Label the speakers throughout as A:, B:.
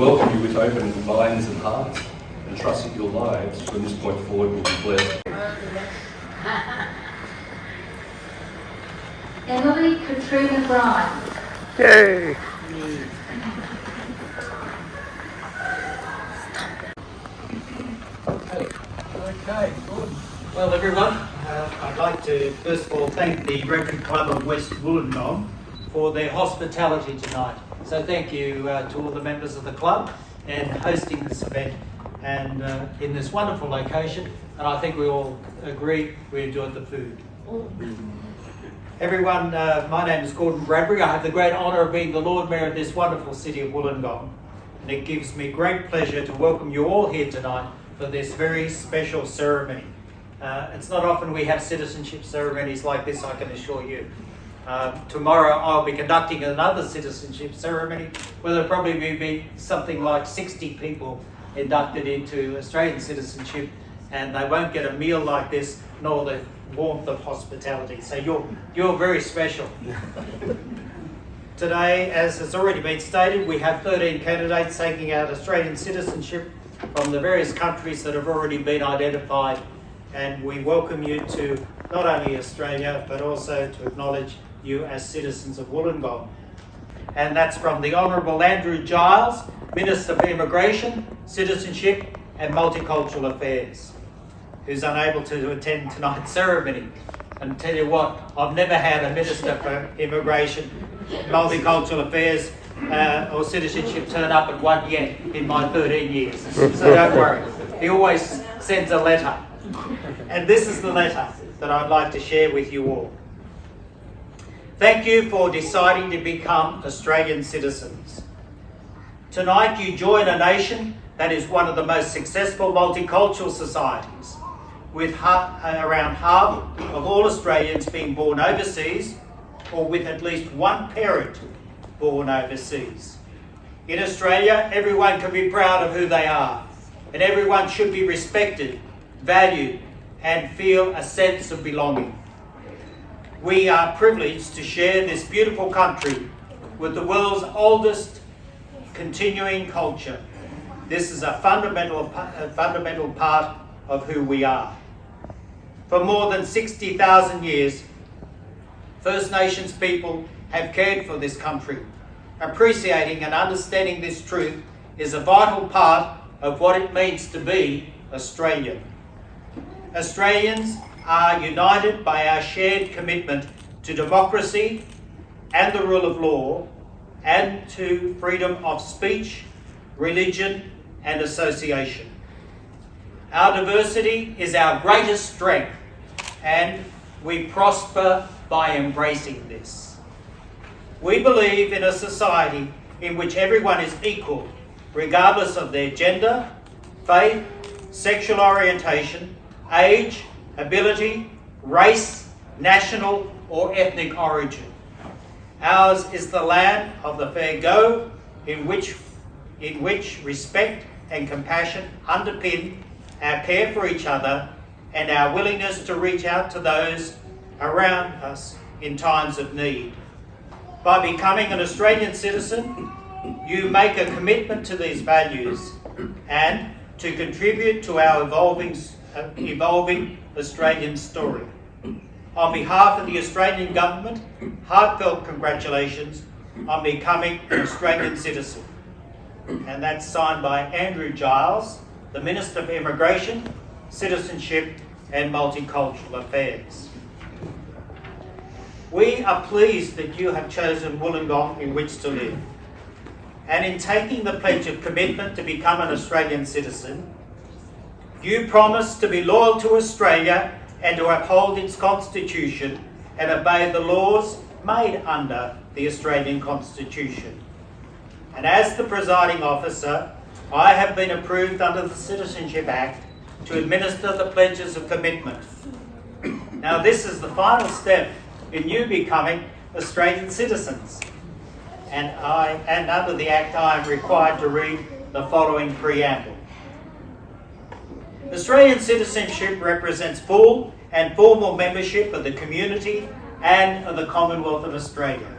A: welcome you with open minds and hearts and trust that your lives from this point forward will be blessed.
B: Emily Katrina Bryan.
C: Yay!
D: Okay, good. Well, everyone, I'd like to first of all thank the Reverend Club of West Wollongong for their hospitality tonight. So thank you to all the members of the club and hosting this event and in this wonderful location. And I think we all agree we enjoyed the food. Everyone, my name is Gordon Bradbury. I have the great honour of being the Lord Mayor of this wonderful city of Wollongong. And it gives me great pleasure to welcome you all here tonight for this very special ceremony. It's not often we have citizenship ceremonies like this, I can assure you. Tomorrow I'll be conducting another citizenship ceremony where there'll probably be something like 60 people inducted into Australian citizenship, and they won't get a meal like this nor the warmth of hospitality. So you're very special. Today, as has already been stated, we have 13 candidates taking out Australian citizenship from the various countries that have already been identified, and we welcome you to not only Australia but also to acknowledge you as citizens of Wollongong. And that's from the Honourable Andrew Giles, Minister for Immigration, Citizenship and Multicultural Affairs, who's unable to attend tonight's ceremony. And tell you what, I've never had a Minister for Immigration, Multicultural Affairs or Citizenship turn up at one yet in my 13 years. So don't worry, he always sends a letter. And this is the letter that I'd like to share with you all. Thank you for deciding to become Australian citizens. Tonight you join a nation that is one of the most successful multicultural societies, with around half of all Australians being born overseas or with at least one parent born overseas. In Australia, everyone can be proud of who they are, and everyone should be respected, valued, and feel a sense of belonging. We are privileged to share this beautiful country with the world's oldest continuing culture. This is a fundamental part of who we are. For more than 60,000 years, First Nations people have cared for this country. Appreciating and understanding this truth is a vital part of what it means to be Australian. Australians are united by our shared commitment to democracy and the rule of law, and to freedom of speech, religion and association. Our diversity is our greatest strength, and we prosper by embracing this. We believe in a society in which everyone is equal, regardless of their gender, faith, sexual orientation, age, ability, race, national or ethnic origin. Ours is the land of the fair go, in which respect and compassion underpin our care for each other and our willingness to reach out to those around us in times of need. By becoming an Australian citizen, you make a commitment to these values and to contribute to our evolving Australian story. On behalf of the Australian Government, heartfelt congratulations on becoming an Australian citizen. And that's signed by Andrew Giles, the Minister for Immigration, Citizenship and Multicultural Affairs. We are pleased that you have chosen Wollongong in which to live. And in taking the pledge of commitment to become an Australian citizen, you promise to be loyal to Australia and to uphold its Constitution and obey the laws made under the Australian Constitution. And as the presiding officer, I have been approved under the Citizenship Act to administer the pledges of commitment. Now this is the final step in you becoming Australian citizens. And under the Act I am required to read the following preamble. Australian citizenship represents full and formal membership of the community and of the Commonwealth of Australia.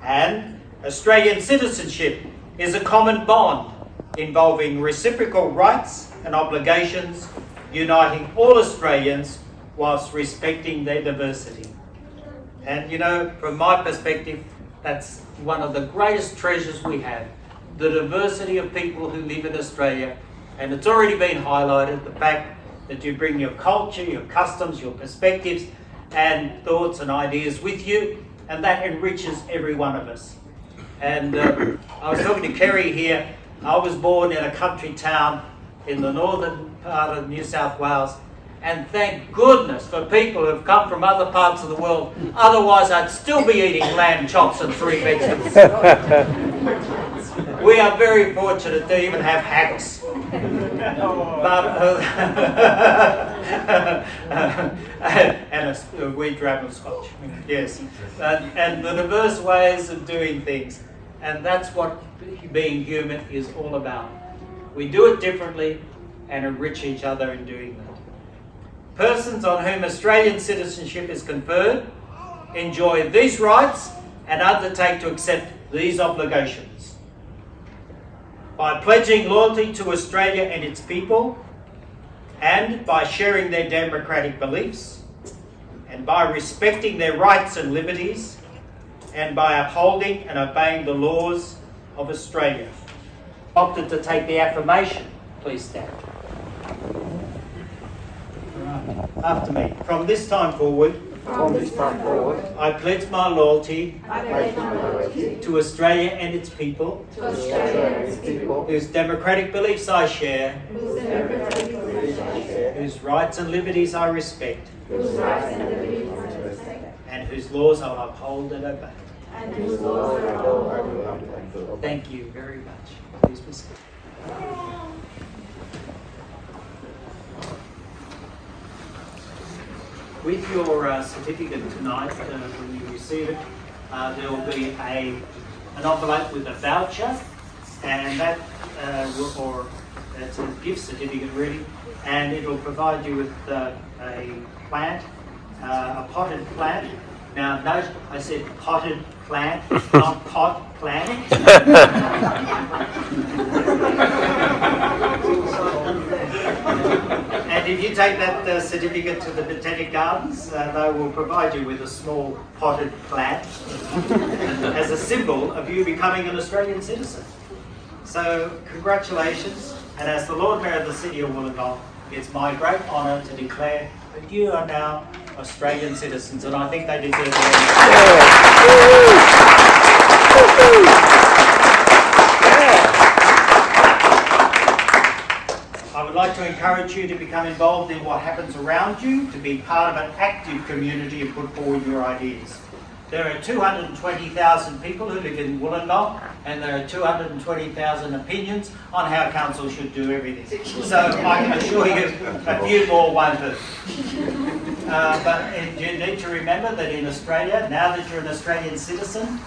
D: And Australian citizenship is a common bond involving reciprocal rights and obligations, uniting all Australians whilst respecting their diversity. And you know, from my perspective, that's one of the greatest treasures we have, the diversity of people who live in Australia. And it's already been highlighted, the fact that you bring your culture, your customs, your perspectives and thoughts and ideas with you, and that enriches every one of us. And I was talking to Kerry here. I was born in a country town in the northern part of New South Wales, and thank goodness for people who've come from other parts of the world. Otherwise, I'd still be eating lamb chops and 3 vegetables. We are very fortunate to even have haggis. And a wee drab of scotch. Yes. And the diverse ways of doing things. And that's what being human is all about. We do it differently and enrich each other in doing that. Persons on whom Australian citizenship is conferred enjoy these rights and undertake to accept these obligations. By pledging loyalty to Australia and its people, and by sharing their democratic beliefs, and by respecting their rights and liberties, and by upholding and obeying the laws of Australia. Opted to take the affirmation. Please stand. Right. After me. From this time forward, I pledge my loyalty to Australia and its people, whose democratic beliefs I share, whose rights and liberties I respect, and whose laws I'll uphold and obey. Thank you very much. Please be seated. With your certificate tonight, when you receive it, there will be an envelope with a voucher, and that, or it's a gift certificate really, and it will provide you with a plant, a potted plant. Now note, I said potted plant, not pot plant. And if you take that certificate to the Botanic Gardens, they will provide you with a small potted plant as a symbol of you becoming an Australian citizen. So congratulations, and as the Lord Mayor of the City of Wollongong, it's my great honour to declare that you are now Australian citizens, and I think they deserve it. I would like to encourage you to become involved in what happens around you, to be part of an active community and put forward your ideas. There are 220,000 people who live in Wollongong, and there are 220,000 opinions on how council should do everything. So I can assure you a few more won't hurt. But you need to remember that in Australia, now that you're an Australian citizen,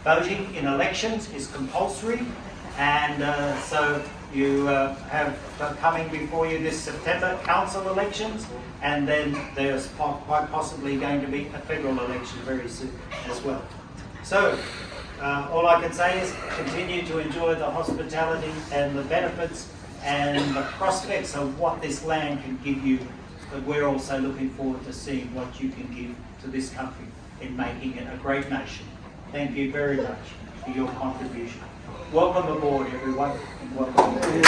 D: voting in elections is compulsory, and so you have coming before you this September council elections, and then there's quite possibly going to be a federal election very soon as well. So all I can say is continue to enjoy the hospitality and the benefits and the prospects of what this land can give you, but we're also looking forward to seeing what you can give to this country in making it a great nation. Thank you very much for your contribution. Welcome aboard, everyone. And welcome aboard.